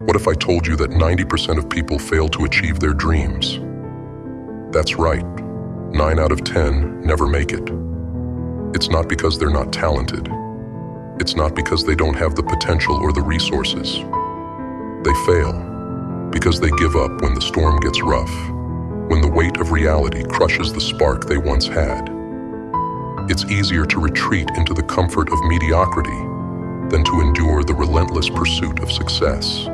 What if I told you that 90% of people fail to achieve their dreams? That's right, 9 out of 10 never make it. It's not because they're not talented. It's not because they don't have the potential or the resources. They fail because they give up when the storm gets rough, when the weight of reality crushes the spark they once had. It's easier to retreat into the comfort of mediocrity than to endure the relentless pursuit of success.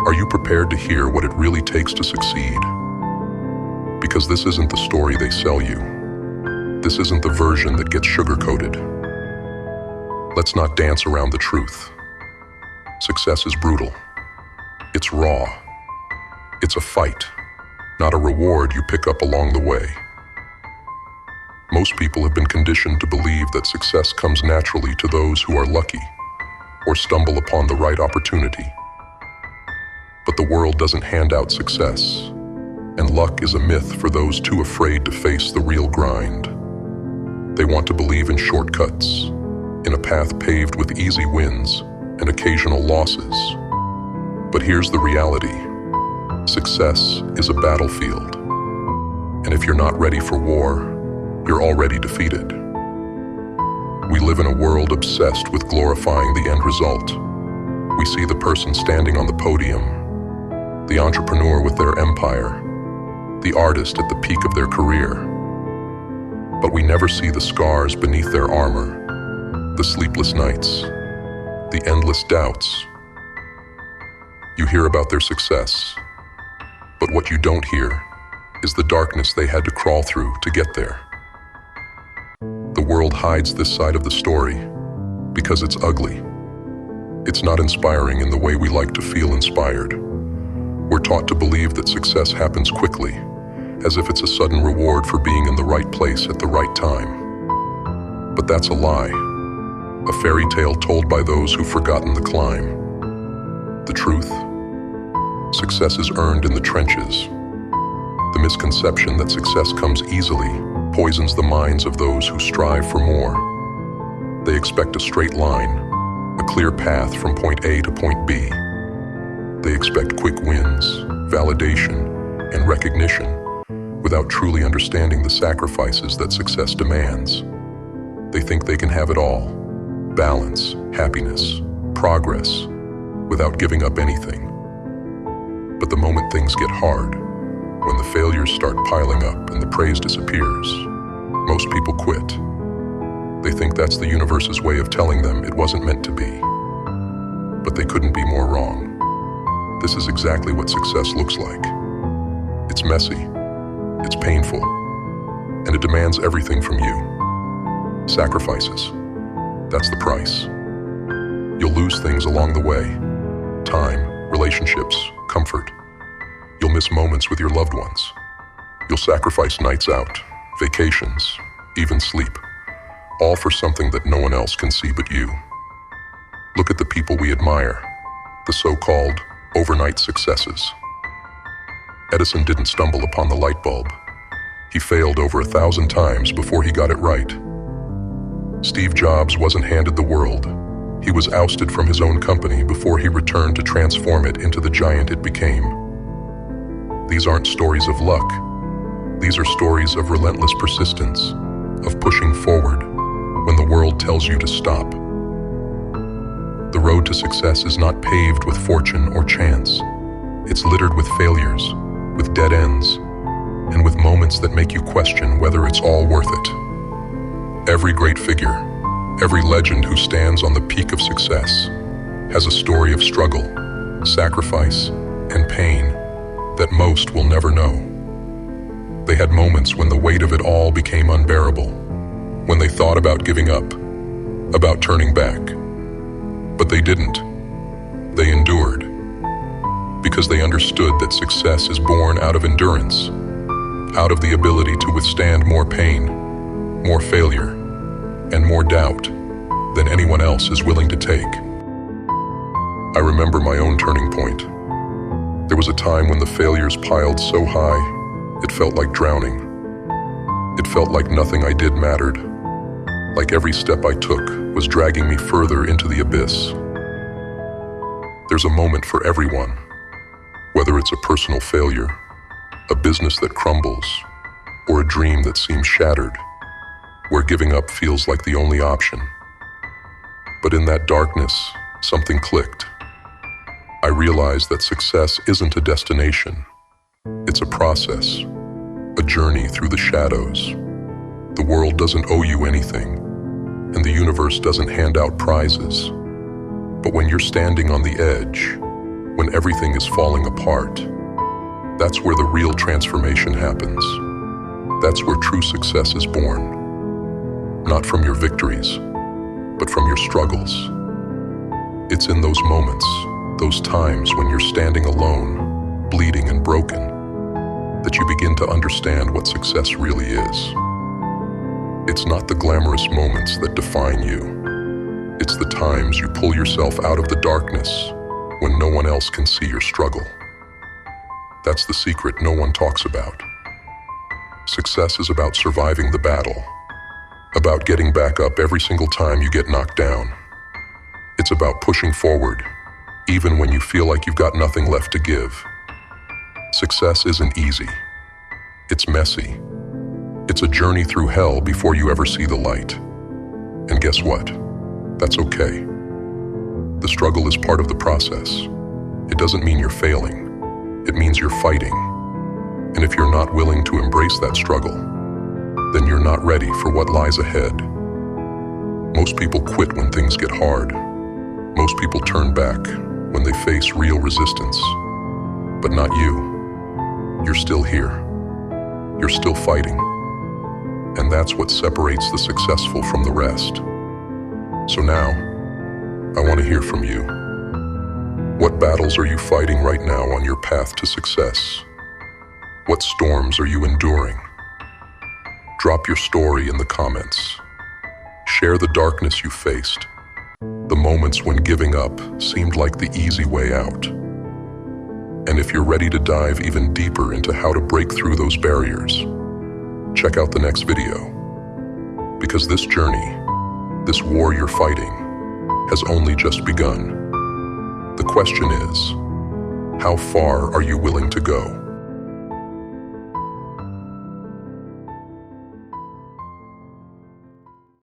Are you prepared to hear what it really takes to succeed? Because this isn't the story they sell you. This isn't the version that gets sugarcoated. Let's not dance around the truth. Success is brutal. It's raw. It's a fight, not a reward you pick up along the way. Most people have been conditioned to believe that success comes naturally to those who are lucky or stumble upon the right opportunity. But the world doesn't hand out success, and luck is a myth for those too afraid to face the real grind. They want to believe in shortcuts, in a path paved with easy wins and occasional losses. But here's the reality. Success is a battlefield, and if you're not ready for war, you're already defeated. We live in a world obsessed with glorifying the end result. We see the person standing on the podium, the entrepreneur with their empire, the artist at the peak of their career. But we never see the scars beneath their armor, the sleepless nights, the endless doubts. You hear about their success, but what you don't hear is the darkness they had to crawl through to get there. The world hides this side of the story because it's ugly. It's not inspiring in the way we like to feel inspired. We're taught to believe that success happens quickly, as if it's a sudden reward for being in the right place at the right time. But that's a lie, a fairy tale told by those who've forgotten the climb. The truth? Success is earned in the trenches. The misconception that success comes easily poisons the minds of those who strive for more. They expect a straight line, a clear path from point A to point B. They expect quick wins, validation, and recognition without truly understanding the sacrifices that success demands. They think they can have it all, balance, happiness, progress, without giving up anything. But the moment things get hard, when the failures start piling up and the praise disappears, most people quit. They think that's the universe's way of telling them it wasn't meant to be. But they couldn't be more wrong. This is exactly what success looks like. It's messy, it's painful, and it demands everything from you. Sacrifices. That's the price. You'll lose things along the way. Time, relationships, comfort. You'll miss moments with your loved ones. You'll sacrifice nights out, vacations, even sleep, all for something that no one else can see but you. Look at the people we admire, the so-called overnight successes. Edison didn't stumble upon the light bulb. He failed over 1,000 times before he got it right. Steve Jobs wasn't handed the world. He was ousted from his own company before he returned to transform it into the giant it became. These aren't stories of luck. These are stories of relentless persistence, of pushing forward when the world tells you to stop. The road to success is not paved with fortune or chance. It's littered with failures, with dead ends, and with moments that make you question whether it's all worth it. Every great figure, every legend who stands on the peak of success has a story of struggle, sacrifice, and pain that most will never know. They had moments when the weight of it all became unbearable, when they thought about giving up, about turning back. But they didn't. They endured, because they understood that success is born out of endurance, out of the ability to withstand more pain, more failure, and more doubt than anyone else is willing to take. I remember my own turning point. There was a time when the failures piled so high, it felt like drowning. It felt like nothing I did mattered, like every step I took was dragging me further into the abyss. There's a moment for everyone, whether it's a personal failure, a business that crumbles, or a dream that seems shattered, where giving up feels like the only option. But in that darkness, something clicked. I realized that success isn't a destination. It's a process, a journey through the shadows. The world doesn't owe you anything, and the universe doesn't hand out prizes. But when you're standing on the edge, when everything is falling apart, that's where the real transformation happens. That's where true success is born. Not from your victories, but from your struggles. It's in those moments, those times when you're standing alone, bleeding and broken, that you begin to understand what success really is. It's not the glamorous moments that define you. It's the times you pull yourself out of the darkness when no one else can see your struggle. That's the secret no one talks about. Success is about surviving the battle, about getting back up every single time you get knocked down. It's about pushing forward, even when you feel like you've got nothing left to give. Success isn't easy. It's messy. It's a journey through hell before you ever see the light. And guess what? That's okay. The struggle is part of the process. It doesn't mean you're failing. It means you're fighting. And if you're not willing to embrace that struggle, then you're not ready for what lies ahead. Most people quit when things get hard. Most people turn back when they face real resistance. But not you. You're still here. You're still fighting. And that's what separates the successful from the rest. So now, I want to hear from you. What battles are you fighting right now on your path to success? What storms are you enduring? Drop your story in the comments. Share the darkness you faced, the moments when giving up seemed like the easy way out. And if you're ready to dive even deeper into how to break through those barriers, check out the next video. Because this journey, this war you're fighting, has only just begun. The question is, how far are you willing to go?